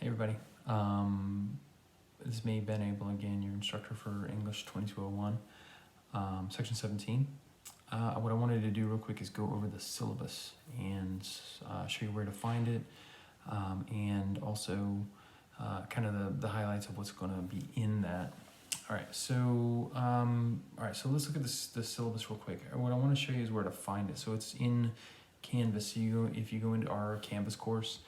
Hey everybody, this is me, Ben Abel again, your instructor for English 2201, section 17. What I wanted to do real quick is go over the syllabus and show you where to find it, and also kind of the highlights of what's going to be in that. Alright, so let's look at the syllabus real quick. What I want to show you is where to find it. So it's in Canvas. If you go into our Canvas course,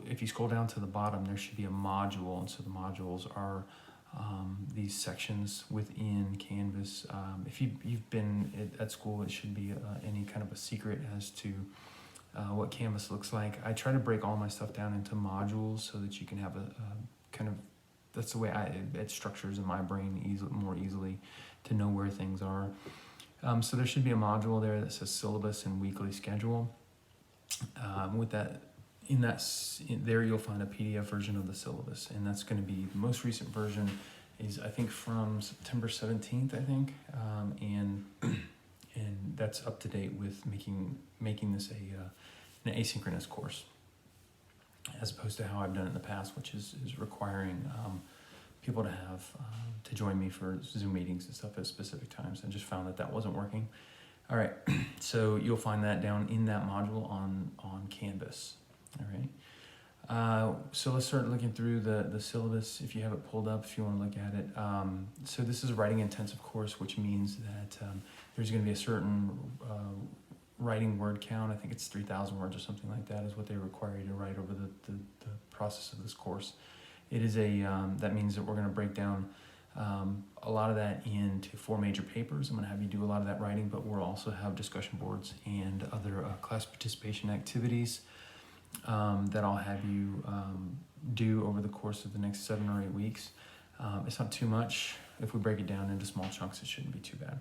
if you scroll down to the bottom, there should be a module, and so the modules are these sections within Canvas. If you've been at school, it should be any kind of a secret as to what Canvas looks like. I try to break all my stuff down into modules so that you can have a kind of, that's the way it structures in my brain more easily to know where things are. So there should be a module there that says syllabus and weekly schedule. With that, there you'll find a PDF version of the syllabus, and that's going to be the most recent version is I think from September 17th, I think, and that's up to date with making this an asynchronous course, as opposed to how I've done it in the past, which is requiring people to join me for Zoom meetings and stuff at specific times. I just found that wasn't working. All right, so you'll find that down in that module on Canvas. All right, so let's start looking through the syllabus. If you have it pulled up, if you want to look at it. So this is a writing intensive course, which means that there's going to be a certain writing word count. I think it's 3,000 words or something like that is what they require you to write over the process of this course. It is that means that we're going to break down a lot of that into 4 major papers. I'm going to have you do a lot of that writing, but we'll also have discussion boards and other class participation activities that I'll have you do over the course of the next 7 or 8 weeks. It's not too much. If we break it down into small chunks, it shouldn't be too bad.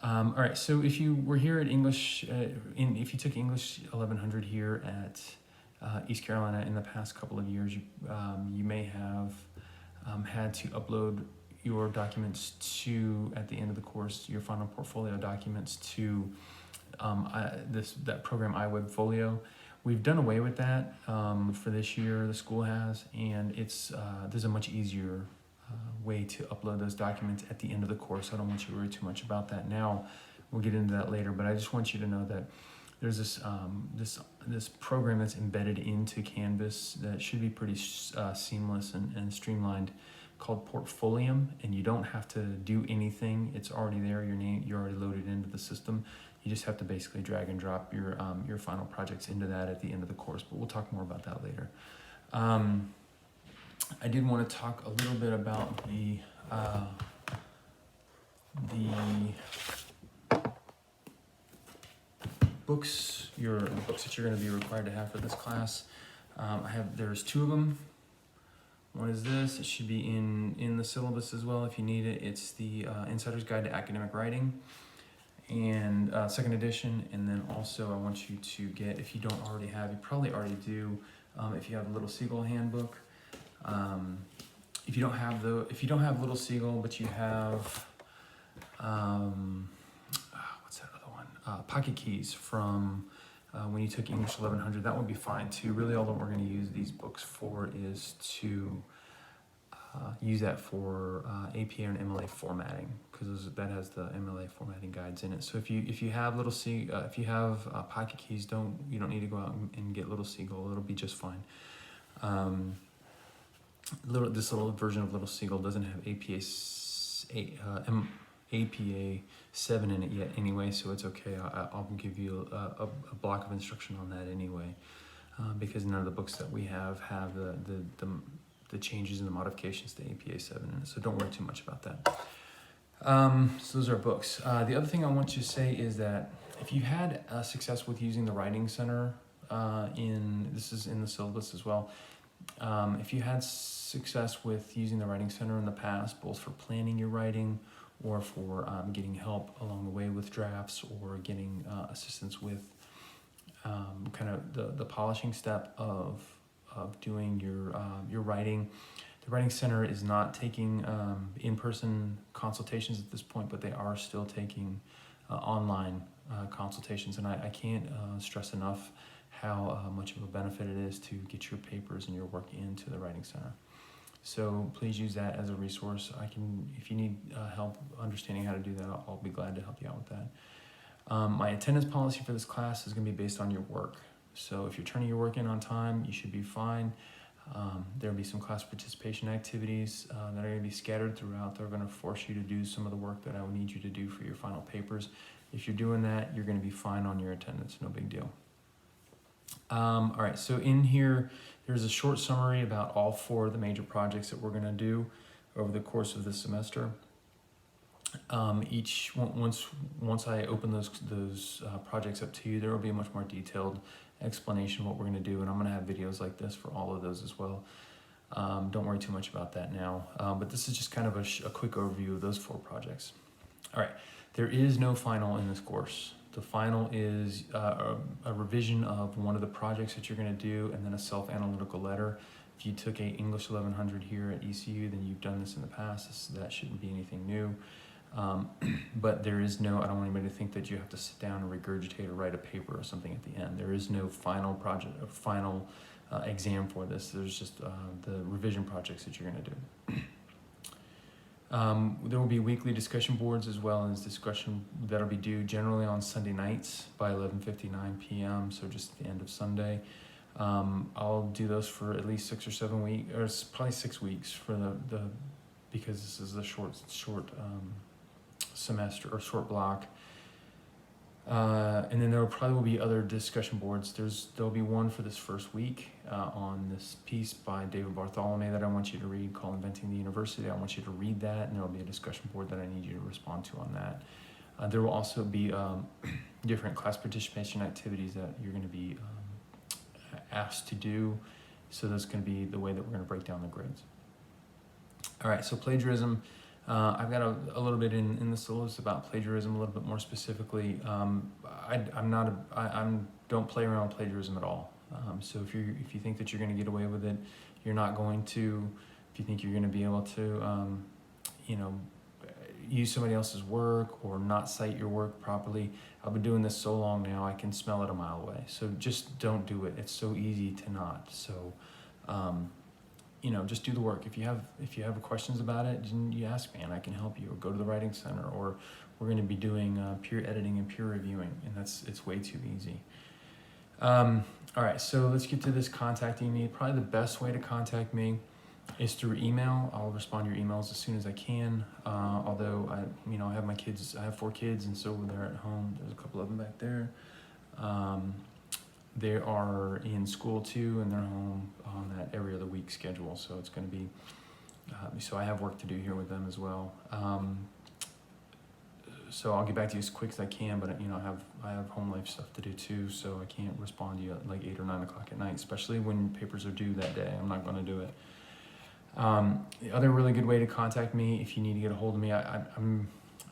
All right, so if you were here at English, if you took English 1100 here at East Carolina in the past couple of years, you may have had to upload your documents at the end of the course, your final portfolio documents to that program iWebFolio. We've done away with that for this year, the school has, and there's a much easier way to upload those documents at the end of the course. I don't want you to worry too much about that now. We'll get into that later, but I just want you to know that there's this program that's embedded into Canvas that should be pretty seamless and streamlined, called Portfolium, and you don't have to do anything. It's already there. You're already loaded into the system. You just have to basically drag and drop your final projects into that at the end of the course, but we'll talk more about that later. I did want to talk a little bit about the books that you're going to be required to have for this class. There's 2 of them. One is this. It should be in the syllabus as well if you need it. It's the Insider's Guide to Academic Writing, and 2nd edition. And then also I want you to get, if you don't already have, you probably already do, if you have a Little Seagull handbook. If you don't have Little Seagull, but you have what's that other one? Pocket Keys from when you took English 1100, that would be fine too. Really, all that we're going to use these books for is to use that for APA and MLA formatting, because that has the MLA formatting guides in it. So if you have Pocket Keys, you don't need to go out and get Little Seagull. It'll be just fine. This little version of Little Seagull doesn't have APA 7 in it yet anyway, so it's okay. I'll give you a block of instruction on that anyway, because none of the books that we have the changes and the modifications to APA 7 in it, so don't worry too much about that. So those are books. The other thing I want you to say is that if you had success with using the Writing Center, this is in the syllabus as well. If you had success with using the Writing Center in the past, both for planning your writing or for getting help along the way with drafts, or getting assistance with kind of the polishing step of doing your writing, the Writing Center is not taking in-person consultations at this point, but they are still taking online consultations, and I can't stress enough how much of a benefit it is to get your papers and your work into the Writing Center. So please use that as a resource. If you need help understanding how to do that, I'll be glad to help you out with that. My attendance policy for this class is going to be based on your work. So if you're turning your work in on time, you should be fine. There will be some class participation activities that are going to be scattered throughout. They're going to force you to do some of the work that I will need you to do for your final papers. If you're doing that, you're going to be fine on your attendance. No big deal. All right, so in here, there's a short summary about all 4 of the major projects that we're going to do over the course of this semester. Once I open those projects up to you, there will be a much more detailed explanation of what we're going to do, and I'm going to have videos like this for all of those as well. Don't worry too much about that now, but this is just kind of a quick overview of those 4 projects. All right, there is no final in this course. The final is a revision of one of the projects that you're going to do, and then a self-analytical letter. If you took a English 1100 here at ECU, then you've done this in the past. That shouldn't be anything new. But there is no, I don't want anybody to think that you have to sit down and regurgitate or write a paper or something at the end. There is no final project or final exam for this. There's just the revision projects that you're going to do. There will be weekly discussion boards as well as discussion that'll be due generally on Sunday nights by 11:59 p.m. So just at the end of Sunday. I'll do those for at least 6 or 7 weeks, or probably 6 weeks for the because this is a short semester or short block. And then there will be other discussion boards. There'll be one for this first week on this piece by David Bartholomew that I want you to read called Inventing the University. I want you to read that, and there will be a discussion board that I need you to respond to on that. There will also be different class participation activities that you're going to be asked to do. So that's going to be the way that we're going to break down the grades. All right, so plagiarism. I've got a little bit in the syllabus about plagiarism, a little bit more specifically. I don't play around with plagiarism at all. So if you think that you're going to get away with it, you're not going to. If you think you're going to be able to, use somebody else's work or not cite your work properly, I've been doing this so long now, I can smell it a mile away. So just don't do it. It's so easy to not. So. Just do the work. If you have questions about it, you ask me and I can help you, or go to the Writing Center, or we're going to be doing peer editing and peer reviewing, and it's way too easy. All right, so let's get to this contacting me. Probably the best way to contact me is through email. I'll respond to your emails as soon as I can. Although I have my kids, I have 4 kids, and so they're at home. There's a couple of them back there. They are in school too, and they're home on that every other week schedule. So it's going to be, so I have work to do here with them as well. So I'll get back to you as quick as I can, but I have home life stuff to do too, so I can't respond to you at like 8 or 9 o'clock at night, especially when papers are due that day. I'm not going to do it. The other really good way to contact me, if you need to get a hold of me, I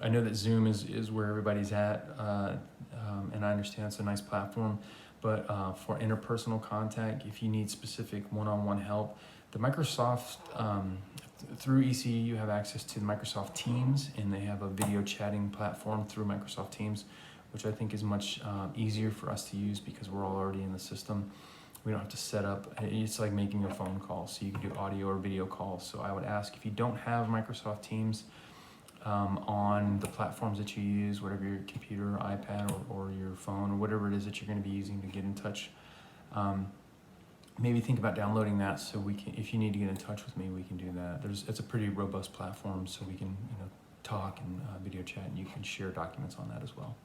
know that Zoom is where everybody's at, and I understand it's a nice platform. But for interpersonal contact, if you need specific one-on-one help, the Microsoft, through ECU, you have access to the Microsoft Teams, and they have a video chatting platform through Microsoft Teams, which I think is much easier for us to use because we're all already in the system. We don't have to set up, it's like making a phone call, so you can do audio or video calls. So I would ask, if you don't have Microsoft Teams, on the platforms that you use, whatever your computer, iPad, or your phone, or whatever it is that you're going to be using to get in touch, maybe think about downloading that so we can, if you need to get in touch with me, we can do that. It's a pretty robust platform, so we can talk and video chat, and you can share documents on that as well.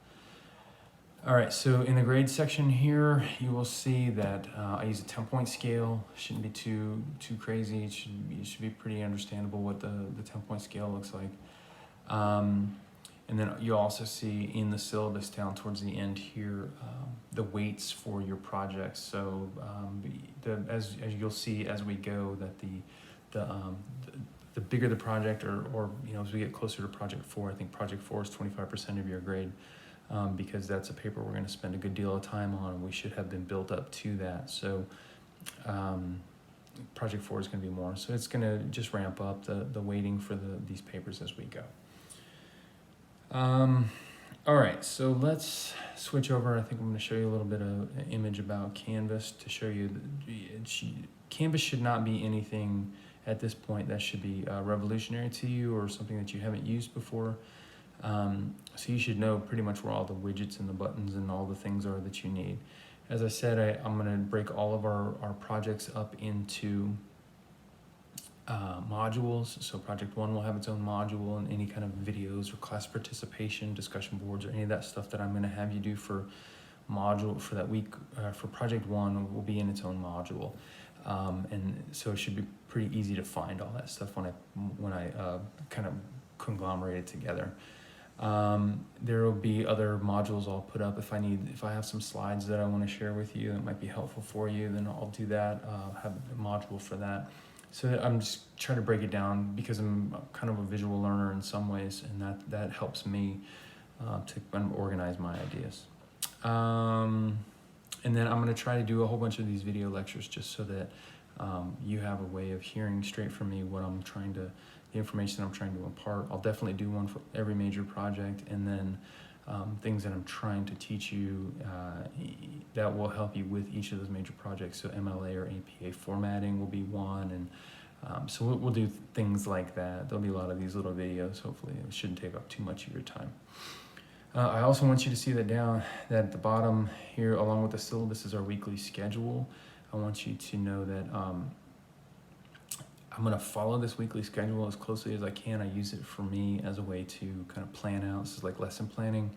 All right, so in the grade section here, you will see that I use a 10-point scale. Shouldn't be too crazy. It should be pretty understandable what the 10-point scale looks like. And then you'll also see in the syllabus down towards the end here the weights for your projects. So as you'll see as we go, that the bigger the project, or as we get closer to project 4, I think project 4 is 25% of your grade, because that's a paper we're going to spend a good deal of time on, and we should have been built up to that. So project 4 is going to be more. So it's going to just ramp up the weighting for these papers as we go. All right, so let's switch over. I think I'm going to show you a little bit of an image about Canvas to show you that Canvas should not be anything at this point that should be revolutionary to you or something that you haven't used before. So you should know pretty much where all the widgets and the buttons and all the things are that you need. As I said, I'm going to break all of our projects up into modules. So project 1 will have its own module, and any kind of videos or class participation, discussion boards, or any of that stuff that I'm going to have you do for module for that week for project 1 will be in its own module. And so it should be pretty easy to find all that stuff when I kind of conglomerate it together. There will be other modules I'll put up if I have some slides that I want to share with you that might be helpful for you, then I'll do that, have a module for that. So I'm just trying to break it down because I'm kind of a visual learner in some ways, and that helps me to organize my ideas. And then I'm going to try to do a whole bunch of these video lectures just so that you have a way of hearing straight from me what the information I'm trying to impart. I'll definitely do one for every major project, and then things that I'm trying to teach you that will help you with each of those major projects. So MLA or APA formatting will be one, and so we'll do things like that. There'll be a lot of these little videos. Hopefully it shouldn't take up too much of your time. I also want you to see that at the bottom here, along with the syllabus, is our weekly schedule. I want you to know that I'm going to follow this weekly schedule as closely as I can. I use it for me as a way to kind of plan out. This is like lesson planning,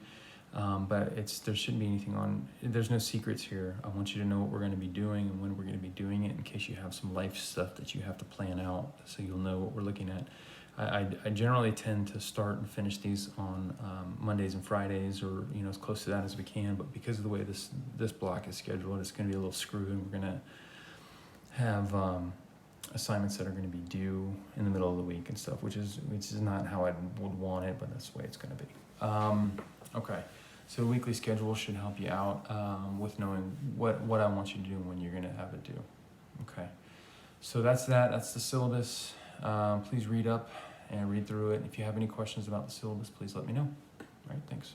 but there shouldn't be anything there's no secrets here. I want you to know what we're going to be doing and when we're going to be doing it, in case you have some life stuff that you have to plan out, so you'll know what we're looking at. I generally tend to start and finish these on Mondays and Fridays, or as close to that as we can, but because of the way this block is scheduled, it's going to be a little screwed, and we're going to have assignments that are going to be due in the middle of the week and stuff, which is not how I would want it, but that's the way it's going to be. Okay, so the weekly schedule should help you out with knowing what I want you to do and when you're going to have it due. Okay, so that's the syllabus. Please read up and read through it. If you have any questions about the syllabus, please let me know. All right, thanks.